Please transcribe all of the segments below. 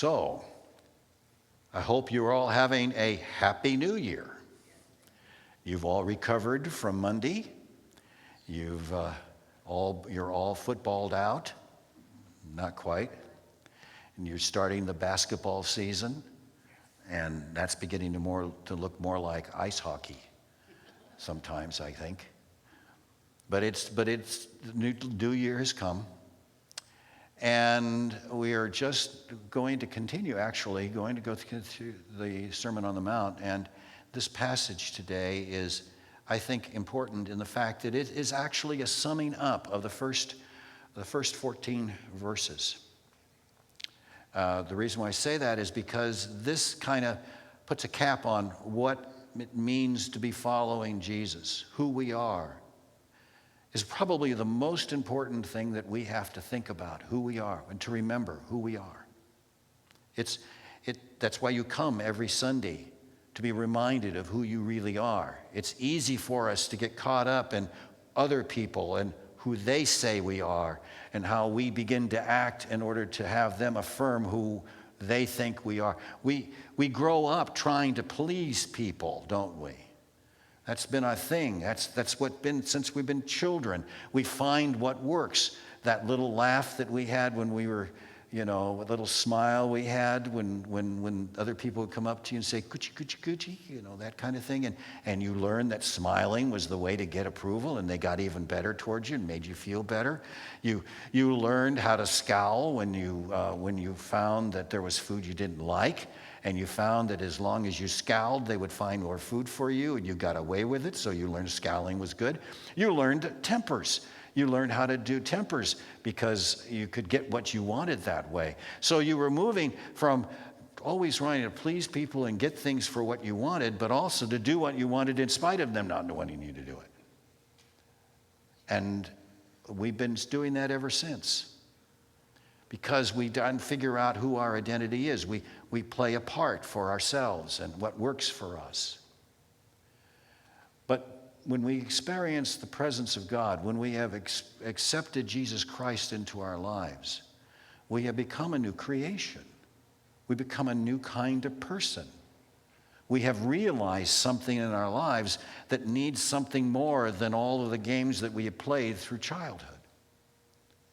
So, I hope you're all having a happy new year. You've all recovered from Monday. You're all footballed out. Not quite. And you're starting the basketball season, and that's beginning to look more like ice hockey sometimes, I think. But the new year has come. And we are just going to continue, going to go through the Sermon on the Mount. And this passage today is, I think, important in the fact that it is actually a summing up of the first 14 verses. The reason why I say that is because this kind of puts a cap on what it means to be following Jesus, who we are. Is probably the most important thing that we have to think about, who we are, and to remember who we are. That's why you come every Sunday, to be reminded of who you really are. It's easy for us to get caught up in other people and who they say we are, and how we begin to act in order to have them affirm who they think we are. We grow up trying to please people, don't we? That's been our thing. That's what been since we've been children. We find what works. That little laugh that we had when we were, a little smile we had when other people would come up to you and say, coochie, coochie, coochie, that kind of thing. And you learned that smiling was the way to get approval, and they got even better towards you and made you feel better. You learned how to scowl when you found that there was food you didn't like. And you found that as long as you scowled, they would find more food for you, and you got away with it, so you learned scowling was good. You learned tempers. You learned how to do tempers because you could get what you wanted that way. So you were moving from always trying to please people and get things for what you wanted, but also to do what you wanted in spite of them not wanting you to do it. And we've been doing that ever since. Because we don't figure out who our identity is. We play a part for ourselves and what works for us. But when we experience the presence of God, when we have accepted Jesus Christ into our lives, we have become a new creation. We become a new kind of person. We have realized something in our lives that needs something more than all of the games that we have played through childhood.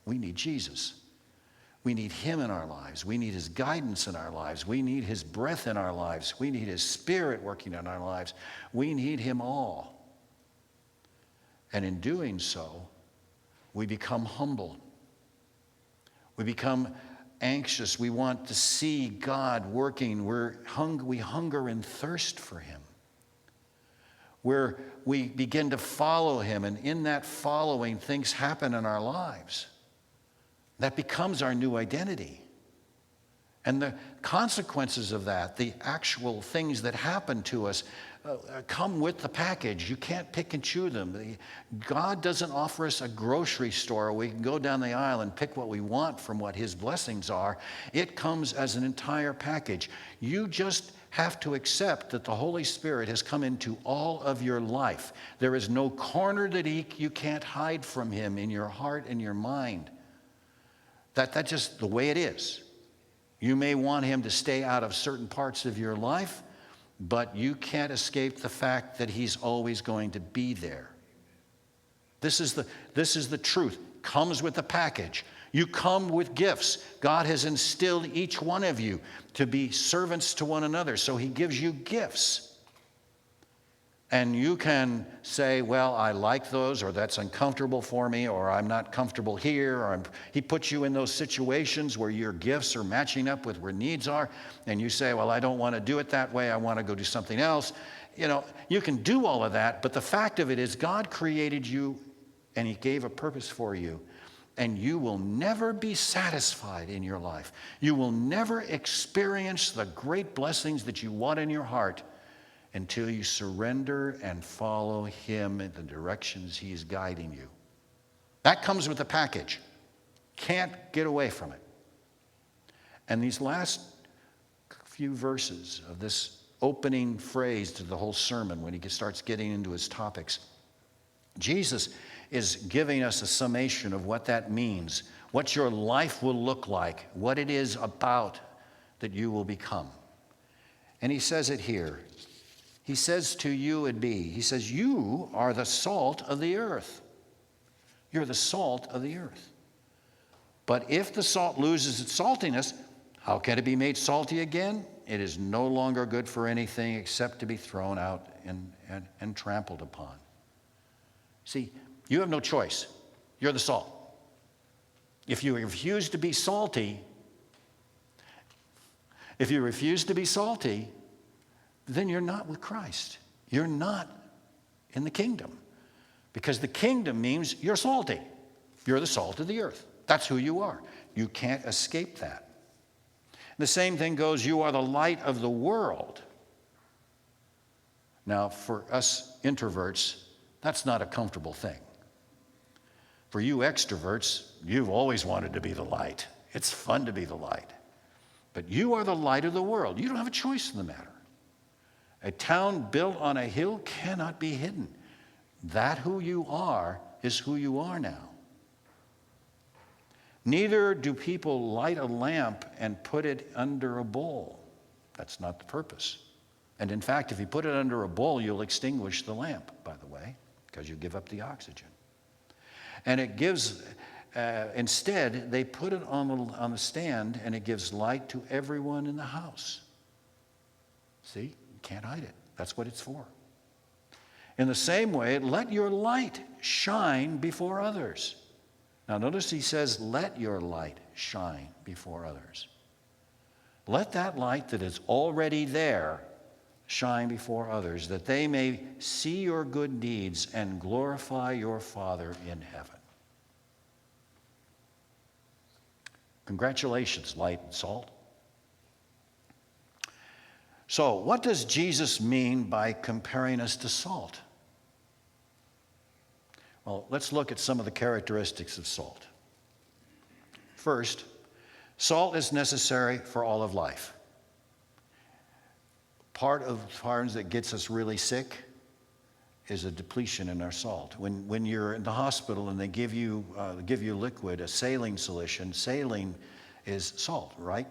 We need Jesus. We need him in our lives. We need his guidance in our lives. We need his breath in our lives. We need his spirit working in our lives. We need him all. And in doing so, we become humble. We become anxious. We want to see God working. We hunger and thirst for him. We begin to follow him, and in that following, things happen in our lives. That becomes our new identity. And the consequences of that, the actual things that happen to us, come with the package. You can't pick and chew them. God doesn't offer us a grocery store where we can go down the aisle and pick what we want from what his blessings are. It comes as an entire package. You just have to accept that the Holy Spirit has come into all of your life. There is no corner that you can't hide from him in your heart and your mind. That's just the way it is. You may want him to stay out of certain parts of your life, but you can't escape the fact that he's always going to be there. This is the truth. Comes with the package. You come with gifts. God has instilled each one of you to be servants to one another, so he gives you gifts. And you can say, well, I like those, or that's uncomfortable for me, or I'm not comfortable here, or he puts you in those situations where your gifts are matching up with where needs are, and you say, well, I don't want to do it that way, I want to go do something else. You can do all of that, but the fact of it is God created you, and he gave a purpose for you, and you will never be satisfied in your life. You will never experience the great blessings that you want in your heart until you surrender and follow him in the directions he is guiding you. That comes with the package. Can't get away from it. And these last few verses of this opening phrase to the whole sermon, when he starts getting into his topics, Jesus is giving us a summation of what that means, what your life will look like, what it is about that you will become. And he says it here. He says to you and me, he says, you are the salt of the earth. You're the salt of the earth. But if the salt loses its saltiness, how can it be made salty again? It is no longer good for anything except to be thrown out and trampled upon. See, you have no choice. You're the salt. If you refuse to be salty, then you're not with Christ. You're not in the kingdom. Because the kingdom means you're salty. You're the salt of the earth. That's who you are. You can't escape that. The same thing goes, you are the light of the world. Now, for us introverts, that's not a comfortable thing. For you extroverts, you've always wanted to be the light. It's fun to be the light. But you are the light of the world. You don't have a choice in the matter. A town built on a hill cannot be hidden. That who you are is who you are now. Neither do people light a lamp and put it under a bowl. That's not the purpose. And in fact, if you put it under a bowl, you'll extinguish the lamp, by the way, because you give up the oxygen. And it gives, instead, they put it on the stand, and it gives light to everyone in the house. See? You can't hide it. That's what it's for. In the same way, let your light shine before others. Now notice he says, let your light shine before others. Let that light that is already there shine before others, that they may see your good deeds and glorify your Father in heaven. Congratulations, light and salt. So, what does Jesus mean by comparing us to salt? Well, let's look at some of the characteristics of salt. First, salt is necessary for all of life. Part of the harms that gets us really sick is a depletion in our salt. When you're in the hospital and they give you liquid, a saline solution, saline is salt, right?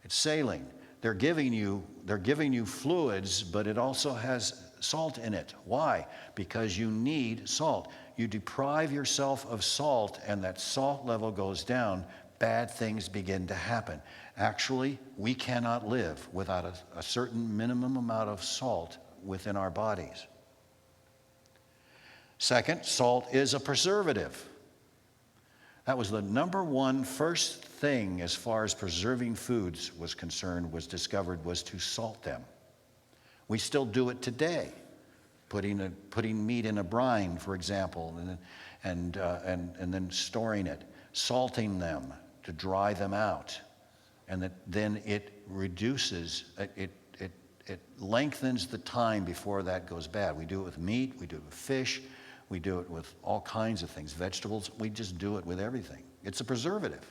It's saline. They're giving you fluids, but it also has salt in it. Why? Because you need salt. You deprive yourself of salt, and that salt level goes down, bad things begin to happen. Actually, we cannot live without a certain minimum amount of salt within our bodies. Second, salt is a preservative. That was the number one first thing as far as preserving foods was concerned, was discovered, was to salt them. We still do it today, putting meat in a brine, for example, and then storing it, salting them to dry them out, and then it reduces, it lengthens the time before that goes bad. We do it with meat, we do it with fish, we do it with all kinds of things, vegetables. We just do it with everything. It's a preservative.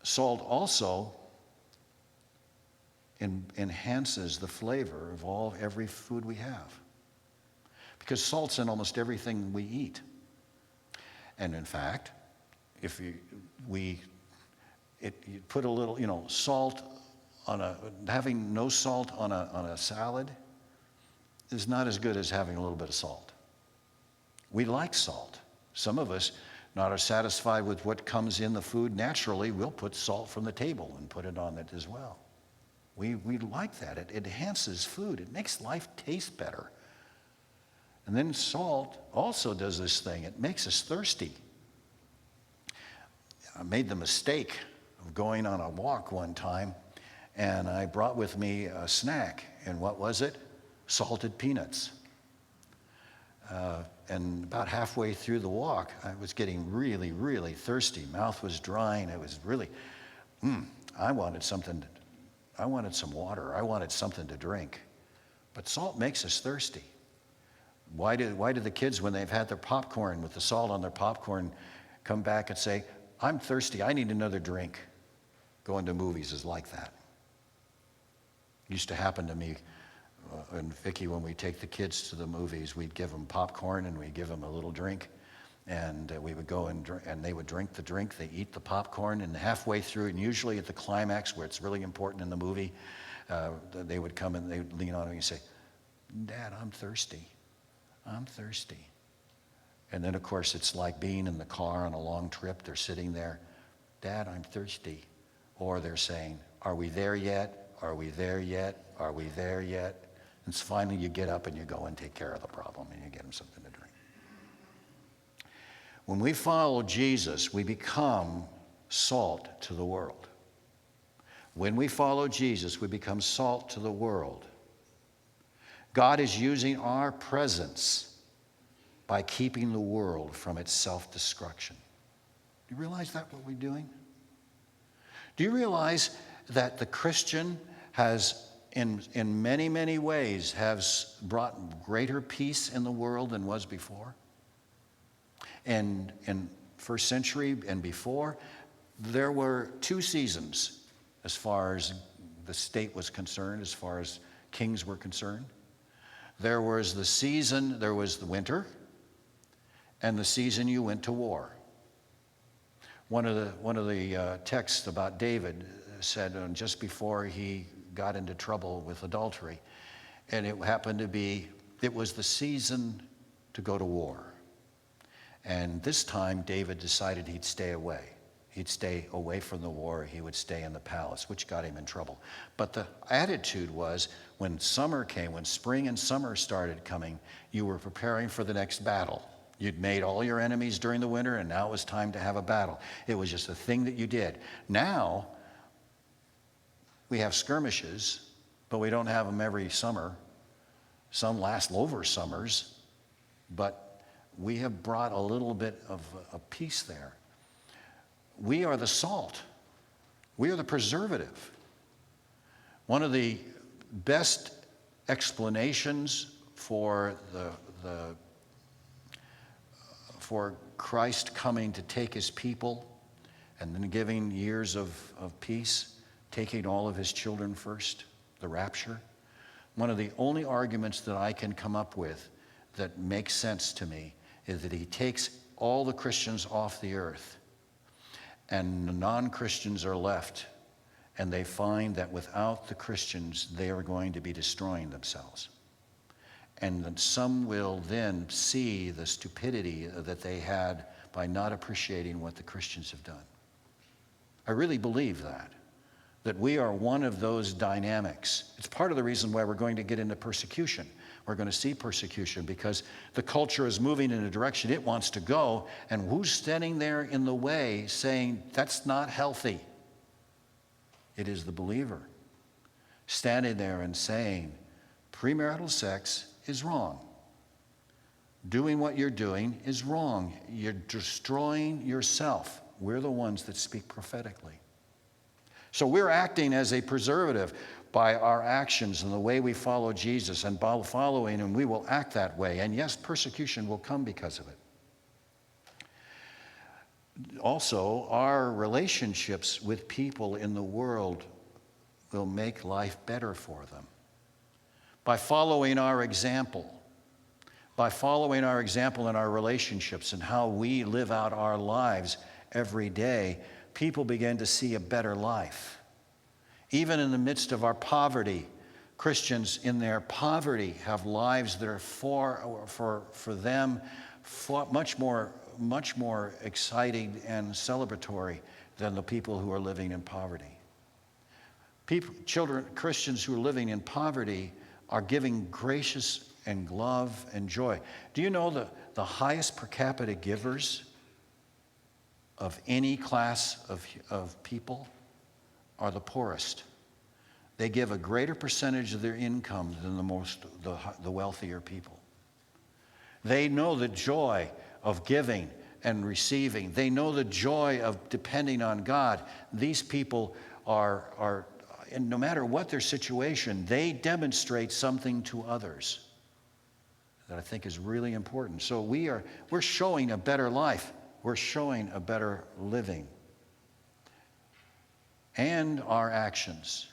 Salt also enhances the flavor of every food we have, because salt's in almost everything we eat. And in fact, if you put a little, salt having no salt on a salad is not as good as having a little bit of salt. We like salt. Some of us not are satisfied with what comes in the food naturally. We'll put salt from the table and put it on it as well. We like that. It enhances food. It makes life taste better. And then salt also does this thing. It makes us thirsty. I made the mistake of going on a walk one time, and I brought with me a snack. And what was it? Salted peanuts. And about halfway through the walk, I was getting really, really thirsty. Mouth was drying. It was really, I wanted some water. I wanted something to drink. But salt makes us thirsty. Why do the kids, when they've had their popcorn with the salt on their popcorn, come back and say, I'm thirsty, I need another drink? Going to movies is like that. It used to happen to me and Vicki when we take the kids to the movies. We'd give them popcorn and we'd give them a little drink. And we would go and they would drink the drink, they eat the popcorn, and halfway through, and usually at the climax where it's really important in the movie, they would come and they would lean on me and say, "Dad, I'm thirsty. I'm thirsty." And then, of course, it's like being in the car on a long trip. They're sitting there, "Dad, I'm thirsty." Or they're saying, "Are we there yet? Are we there yet? Are we there yet?" And so finally you get up and you go and take care of the problem and you get them something to drink. When we follow Jesus, we become salt to the world. When we follow Jesus, we become salt to the world. God is using our presence by keeping the world from its self-destruction. Do you realize that, what we're doing? Do you realize that the Christian has, in many, many ways, has brought greater peace in the world than was before? And in first century and before, there were two seasons as far as the state was concerned, as far as kings were concerned. There was the winter, and the season you went to war. One of the texts about David said just before he got into trouble with adultery, and it happened to be, it was the season to go to war. And this time, David decided he'd stay away. He'd stay away from the war. He would stay in the palace, which got him in trouble. But the attitude was, when summer came, when spring and summer started coming, you were preparing for the next battle. You'd made all your enemies during the winter, and now it was time to have a battle. It was just a thing that you did. Now, we have skirmishes, but we don't have them every summer. Some last over summers, but we have brought a little bit of a peace there. We are the salt. We are the preservative. One of the best explanations for for Christ coming to take his people and then giving years of peace, taking all of his children first, the rapture. One of the only arguments that I can come up with that makes sense to me is that he takes all the Christians off the earth, and the non-Christians are left, and they find that without the Christians, they are going to be destroying themselves. And that some will then see the stupidity that they had by not appreciating what the Christians have done. I really believe that we are one of those dynamics. It's part of the reason why we're going to get into persecution. We're going to see persecution because the culture is moving in a direction it wants to go, and who's standing there in the way saying, that's not healthy? It is the believer standing there and saying, premarital sex is wrong. Doing what you're doing is wrong. You're destroying yourself. We're the ones that speak prophetically. So we're acting as a preservative by our actions and the way we follow Jesus, and by following him, we will act that way. And yes, persecution will come because of it. Also, our relationships with people in the world will make life better for them. By following our example, in our relationships and how we live out our lives every day, people begin to see a better life. Even in the midst of our poverty, Christians in their poverty have lives that are for them much more exciting and celebratory than the people who are living in poverty. Christians who are living in poverty are giving gracious and love and joy. Do you know the highest per capita givers of any class of people are the poorest? They give a greater percentage of their income than the wealthier people. They know the joy of giving and receiving. They know the joy of depending on God. These people are and no matter what their situation, they demonstrate something to others that I think is really important. So we're showing a better life. We're showing a better living. And our actions.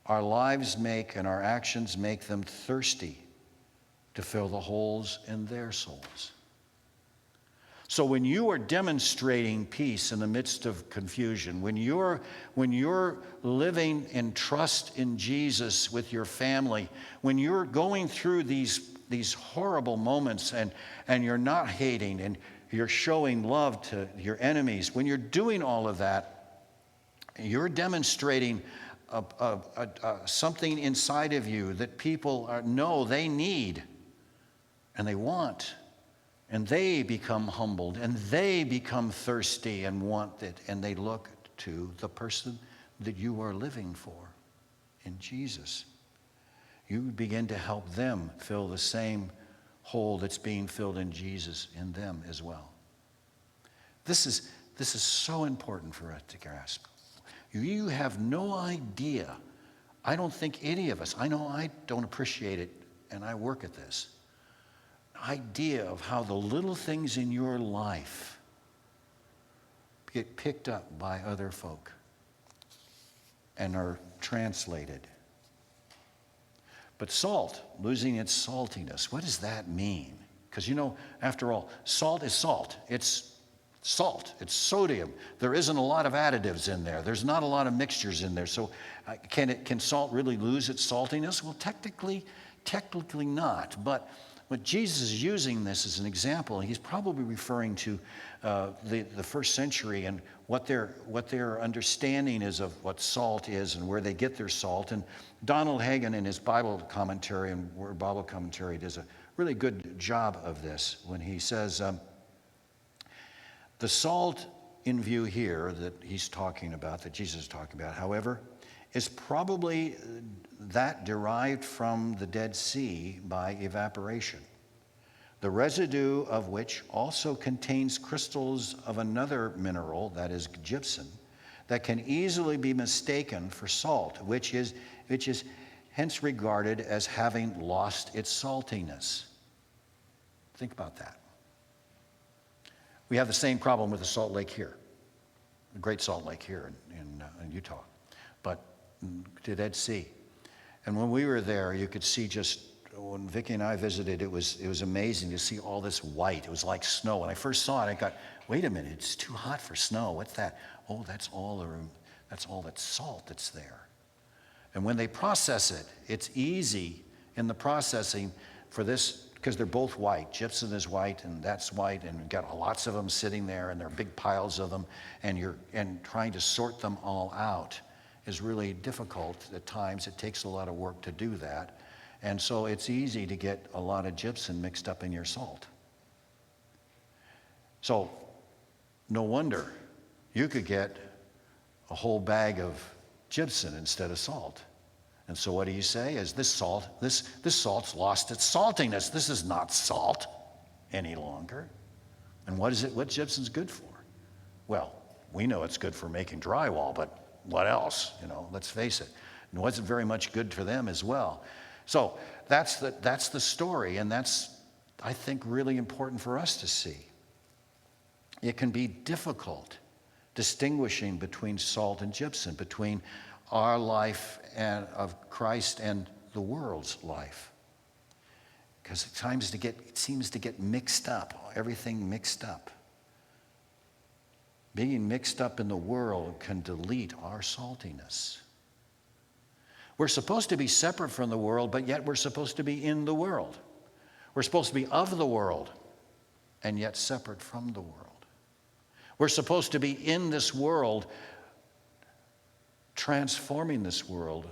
Our lives and our actions make them thirsty to fill the holes in their souls. So when you are demonstrating peace in the midst of confusion, when you're living in trust in Jesus with your family, when you're going through these horrible moments and you're not hating and you're showing love to your enemies, when you're doing all of that, you're demonstrating something inside of you that people know they need and they want. And they become humbled, and they become thirsty and want it, and they look to the person that you are living for in Jesus. You begin to help them fill the same hole that's being filled in Jesus in them as well. This is so important for us to grasp. You have no idea. I don't think any of us, I know I don't appreciate it, and I work at this. Idea of how the little things in your life get picked up by other folk and are translated. But salt, losing its saltiness, what does that mean? Because after all, salt is salt. It's salt. It's sodium. There isn't a lot of additives in there. There's not a lot of mixtures in there. So can salt really lose its saltiness? Well, technically not. But Jesus is using this as an example. He's probably referring to the first century and what their understanding is of what salt is and where they get their salt. And Donald Hagen in his Bible commentary and Word Bible commentary does a really good job of this when he says the salt in view here that he's talking about, that Jesus is talking about, however, is probably that derived from the Dead Sea by evaporation, the residue of which also contains crystals of another mineral, that is gypsum, that can easily be mistaken for salt, which is hence regarded as having lost its saltiness. Think about that. We have the same problem with the Salt Lake here, the Great Salt Lake here in Utah, but the Dead Sea. And when we were there, you could see when Vicki and I visited, it was amazing to see all this white. It was like snow. When I first saw it, I thought, wait a minute, it's too hot for snow. What's that? Oh, that's all that salt that's there. And when they process it, it's easy in the processing for this, because they're both white. Gypsum is white, and that's white, and we've got lots of them sitting there, and there are big piles of them, and trying to sort them all out is really difficult at times. It takes a lot of work to do that. And so it's easy to get a lot of gypsum mixed up in your salt. So no wonder you could get a whole bag of gypsum instead of salt. And so what do you say? Is this salt's lost its saltiness. This is not salt any longer. And what gypsum's good for? Well, we know it's good for making drywall, but what else? Let's face it. It wasn't very much good for them as well. So that's the story, and that's, I think, really important for us to see. It can be difficult distinguishing between salt and gypsum, between our life and of Christ and the world's life. Because it seems to get mixed up, everything mixed up. Being mixed up in the world can delete our saltiness. We're supposed to be separate from the world, but yet we're supposed to be in the world. We're supposed to be of the world, and yet separate from the world. We're supposed to be in this world, transforming this world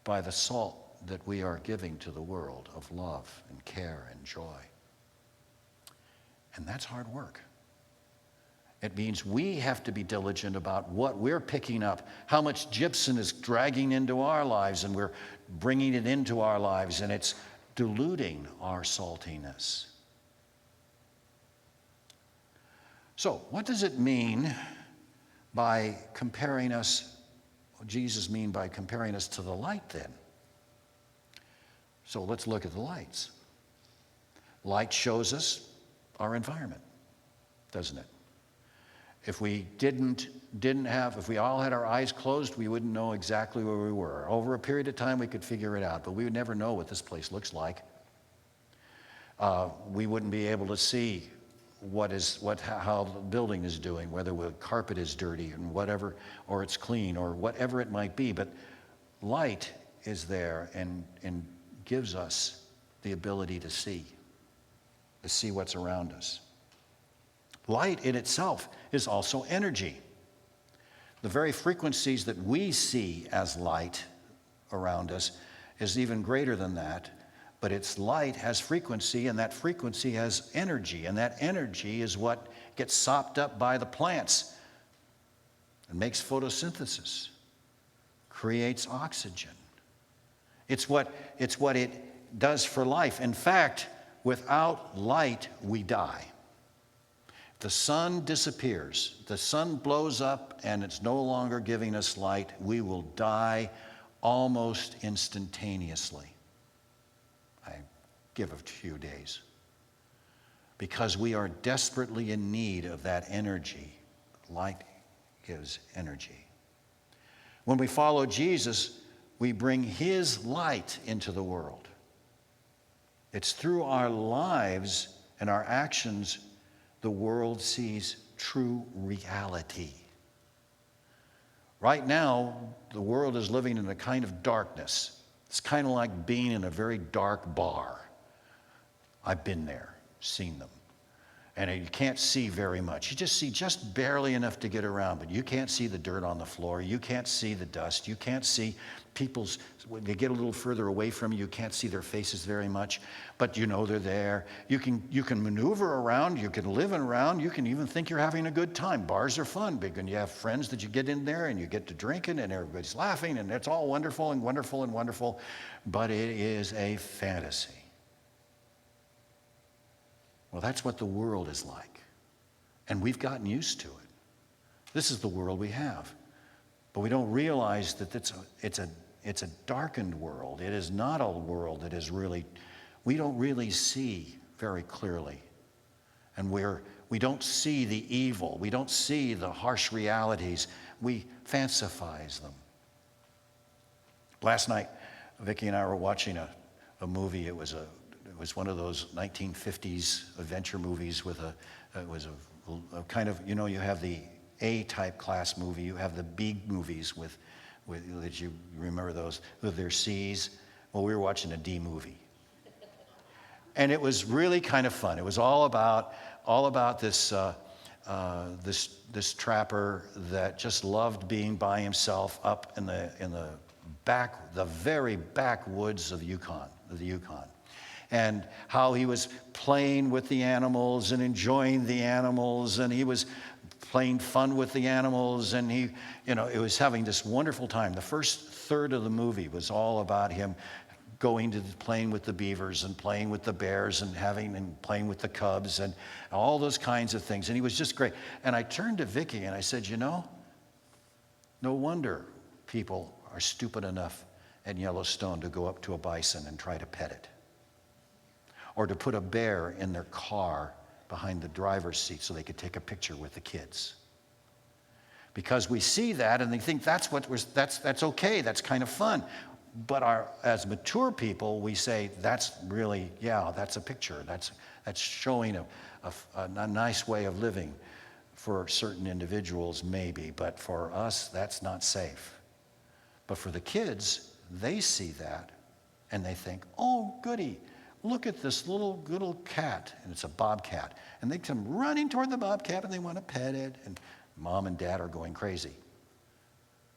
by the salt that we are giving to the world of love and care and joy. And that's hard work. It means we have to be diligent about what we're picking up, how much gypsum is dragging into our lives, and we're bringing it into our lives, and it's diluting our saltiness. So, what does it mean by comparing us, what Jesus mean by comparing us to the light then? So let's look at the lights. Light shows us our environment, doesn't it? If we if we all had our eyes closed, we wouldn't know exactly where we were. Over a period of time, we could figure it out, but we would never know what this place looks like. We wouldn't be able to see how the building is doing, whether the carpet is dirty and whatever, or it's clean, or whatever it might be. But light is there and gives us the ability to see what's around us. Light in itself is also energy. The very frequencies that we see as light around us is even greater than that. But its light has frequency, and that frequency has energy. And that energy is what gets sopped up by the plants and makes photosynthesis, creates oxygen. It's what it does for life. In fact, without light, we die. The sun disappears. The sun blows up and it's no longer giving us light. We will die almost instantaneously. I give a few days. Because we are desperately in need of that energy. Light gives energy. When we follow Jesus, we bring his light into the world. It's through our lives and our actions the world sees true reality. Right now, the world is living in a kind of darkness. It's kind of like being in a very dark bar. I've been there, seen them. And you can't see very much. You just see just barely enough to get around, but you can't see the dirt on the floor. You can't see the dust. You can't see people's, when they get a little further away from you, you can't see their faces very much, but you know they're there. You can maneuver around. You can live around. You can even think you're having a good time. Bars are fun because you have friends that you get in there and you get to drinking and everybody's laughing and it's all wonderful and wonderful and wonderful, but it is a fantasy. Well, that's what the world is like. And we've gotten used to it. This is the world we have. But we don't realize that it's a darkened world. It is not a world that is really, we don't really see very clearly. And we don't see the evil. We don't see the harsh realities. We fantasize them. Last night, Vicki and I were watching a movie. It was one of those 1950s adventure movies with it was a kind of, you know, you have the A-type class movie, you have the B movies with that you remember those, with their C's. Well, we were watching a D movie. And it was really kind of fun. It was all about this trapper that just loved being by himself up in the very backwoods of the Yukon. And how he was playing with the animals and enjoying the animals, and he was playing fun with the animals, and he, you know, it was having this wonderful time. The first third of the movie was all about him going to playing with the beavers and playing with the bears and playing with the cubs and all those kinds of things. And he was just great. And I turned to Vicki and I said, you know, no wonder people are stupid enough at Yellowstone to go up to a bison and try to pet it, or to put a bear in their car behind the driver's seat so they could take a picture with the kids. Because we see that and they think that's okay, that's kind of fun. But as mature people, we say that's really, that's a picture. That's showing a nice way of living for certain individuals maybe, but for us, that's not safe. But for the kids, they see that and they think, oh, goody. Look at this little cat, and it's a bobcat. And they come running toward the bobcat, and they want to pet it, and mom and dad are going crazy.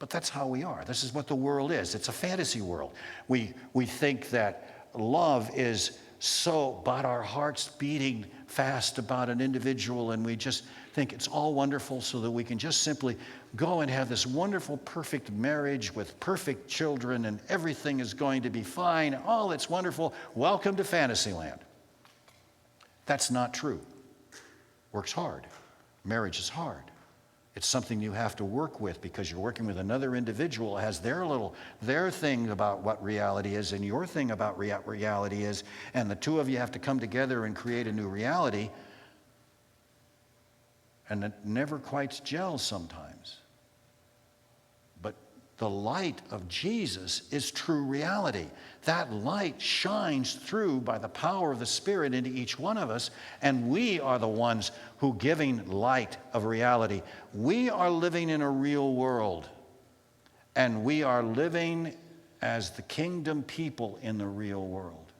But that's how we are. This is what the world is. It's a fantasy world. We think that love is so, but our heart's beating fast about an individual, and we just think it's all wonderful so that we can just simply go and have this wonderful, perfect marriage with perfect children, and everything is going to be fine. Oh, it's wonderful. Welcome to Fantasyland. That's not true. Work's hard. Marriage is hard. It's something you have to work with because you're working with another individual who has their thing about what reality is and your thing about reality is, and the two of you have to come together and create a new reality, and it never quite gels sometimes. But The light of Jesus is true reality. That light shines through by the power of the Spirit into each one of us, and we are the ones who giving light of reality. We are living in a real world, and we are living as the kingdom people in the real world.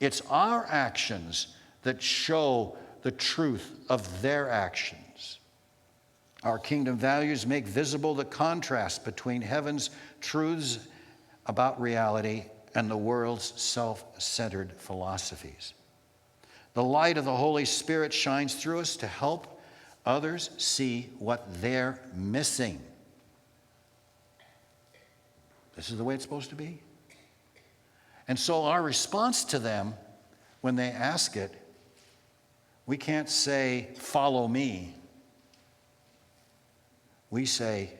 It's our actions that show the truth of their actions. Our kingdom values make visible the contrast between heaven's truths about reality and the world's self-centered philosophies. The light of the Holy Spirit shines through us to help others see what they're missing. This is the way it's supposed to be. And so our response to them when they ask it, we can't say, follow me. We say,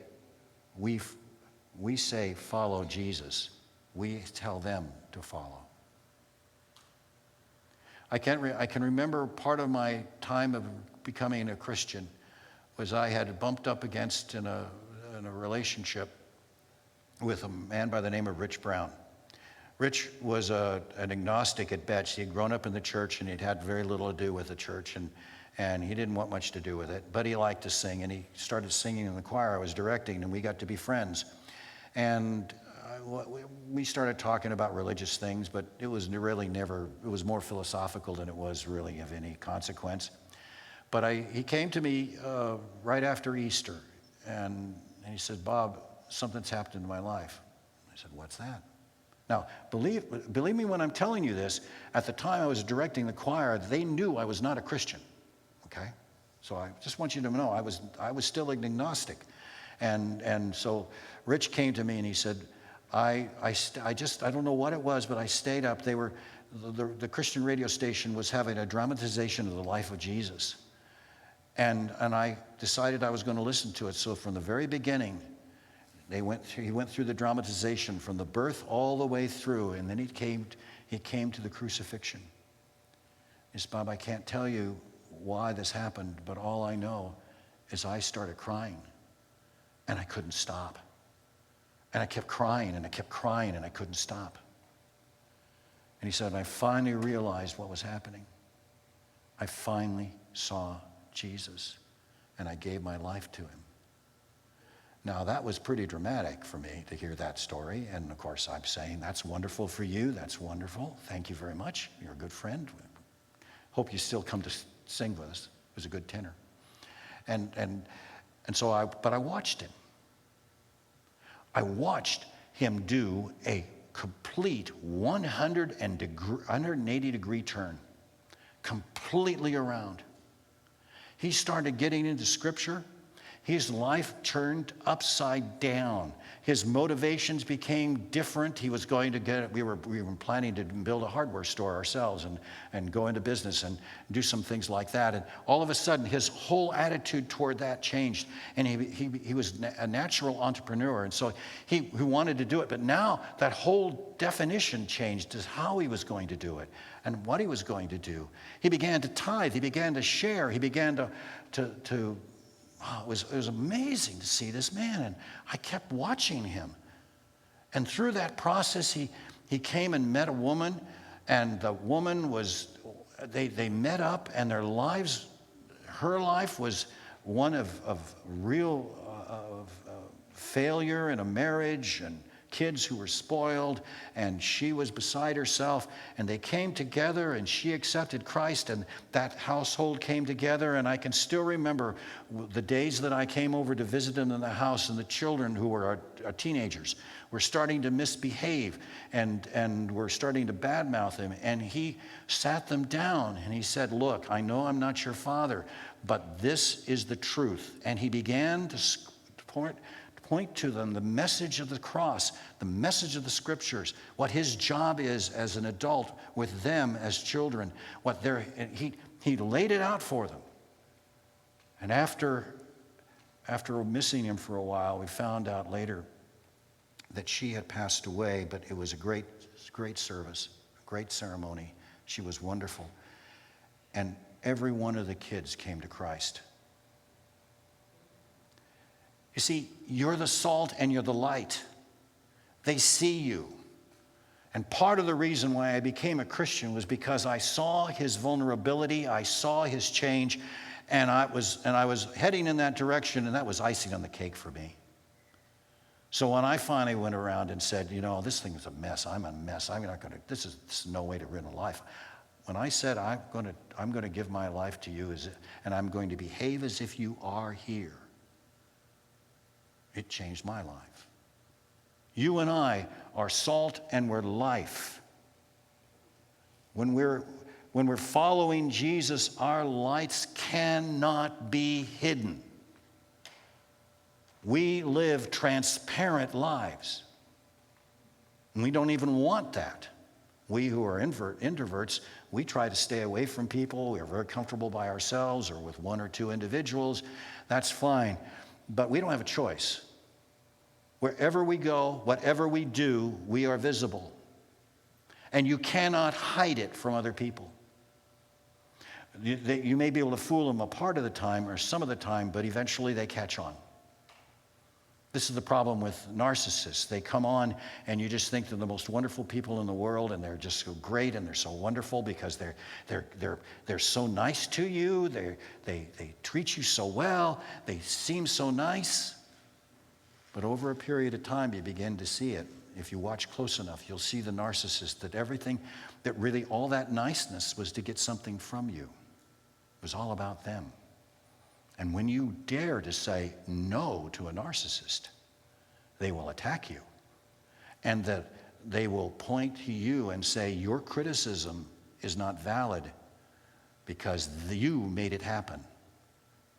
follow Jesus. We tell them to follow. I can remember part of my time of becoming a Christian was I had bumped up against in a relationship with a man by the name of Rich Brown. Rich was an agnostic at best. He had grown up in the church and he'd had very little to do with the church, and he didn't want much to do with it, but he liked to sing, and he started singing in the choir I was directing, and we got to be friends. And we started talking about religious things, but it was really never, it was more philosophical than it was really of any consequence. But he came to me right after Easter, and he said, Bob, something's happened in my life. I said, what's that? Now, believe me when I'm telling you this, at the time I was directing the choir, they knew I was not a Christian, okay? So I just want you to know I was still agnostic. And so Rich came to me and he said, I don't know what it was, but I stayed up. The Christian radio station was having a dramatization of the life of Jesus. And I decided I was going to listen to it. So from the very beginning, he went through the dramatization from the birth all the way through, and then he came to the crucifixion. He said, Bob, I can't tell you why this happened, but all I know is I started crying, and I couldn't stop. And I kept crying, and I kept crying, and I couldn't stop. And he said, I finally realized what was happening. I finally saw Jesus, and I gave my life to him. Now, that was pretty dramatic for me to hear that story. And of course, I'm saying, that's wonderful for you. That's wonderful. Thank you very much. You're a good friend. Hope you still come to sing with us. It was a good tenor. But I watched him. I watched him do a complete 180 degree turn, completely around. He started getting into Scripture. His life turned upside down. His motivations became different. He was going to we were planning to build a hardware store ourselves and go into business and do some things like that. And all of a sudden, his whole attitude toward that changed. And he was a natural entrepreneur. And so he wanted to do it. But now that whole definition changed as how he was going to do it and what he was going to do. He began to tithe. He began to share. He began to it was amazing to see this man, and I kept watching him. And through that process, he came and met a woman, and the woman they met up, and her life was one of real failure in a marriage, and kids who were spoiled, and she was beside herself, and they came together, and she accepted Christ, and that household came together. And I can still remember the days that I came over to visit them in the house, and the children who were our teenagers were starting to misbehave and were starting to badmouth him. And he sat them down and he said, look, I know I'm not your father, but this is the truth. And he began to point to them the message of the cross, the message of the Scriptures, what his job is as an adult with them as children. He laid it out for them. And after missing him for a while, we found out later that she had passed away, but it was a great service, a great ceremony. She was wonderful. And every one of the kids came to Christ. You see, you're the salt and you're the light. They see you. And part of the reason why I became a Christian was because I saw his vulnerability, I saw his change, and I was heading in that direction, and that was icing on the cake for me. So when I finally went around and said, this thing is a mess, I'm a mess, this is no way to run a life. When I said, I'm going to give my life to you, and I'm going to behave as if you are here, it changed my life. You and I are salt and we're life. When we're following Jesus, our lights cannot be hidden. We live transparent lives. And we don't even want that. We who are introverts, we try to stay away from people. We are very comfortable by ourselves or with one or two individuals. That's fine. But we don't have a choice. Wherever we go, whatever we do, we are visible. And you cannot hide it from other people. You may be able to fool them a part of the time or some of the time, but eventually they catch on. This is the problem with narcissists. They come on and you just think they're the most wonderful people in the world, and they're just so great and they're so wonderful because they're so nice to you. They treat you so well. They seem so nice. But over a period of time, you begin to see it. If you watch close enough, you'll see the narcissist, that really all that niceness was to get something from you. It was all about them. And when you dare to say no to a narcissist, they will attack you. And that they will point to you and say, your criticism is not valid because you made it happen.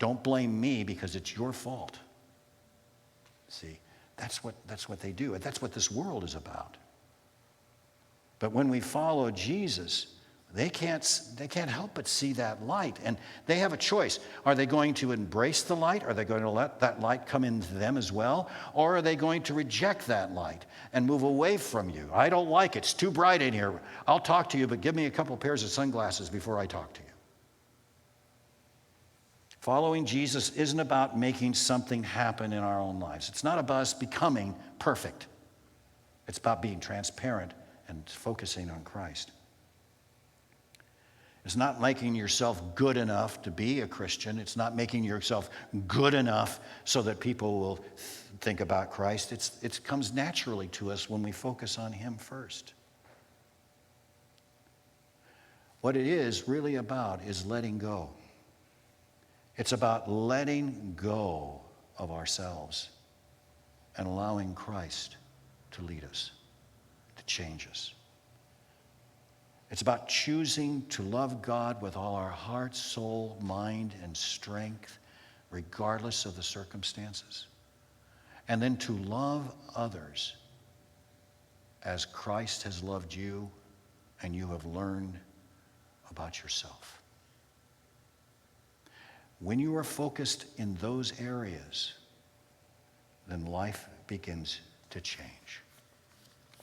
Don't blame me because it's your fault. See, that's what they do. And that's what this world is about. But when we follow Jesus, they can't help but see that light. And they have a choice. Are they going to embrace the light? Are they going to let that light come into them as well? Or are they going to reject that light and move away from you? I don't like it. It's too bright in here. I'll talk to you, but give me a couple pairs of sunglasses before I talk to you. Following Jesus isn't about making something happen in our own lives. It's not about us becoming perfect. It's about being transparent and focusing on Christ. It's not making yourself good enough to be a Christian. It's not making yourself good enough so that people will think about Christ. It comes naturally to us when we focus on Him first. What it is really about is letting go. It's about letting go of ourselves and allowing Christ to lead us, to change us. It's about choosing to love God with all our heart, soul, mind, and strength, regardless of the circumstances. And then to love others as Christ has loved you and you have learned about yourself. When you are focused in those areas, then life begins to change.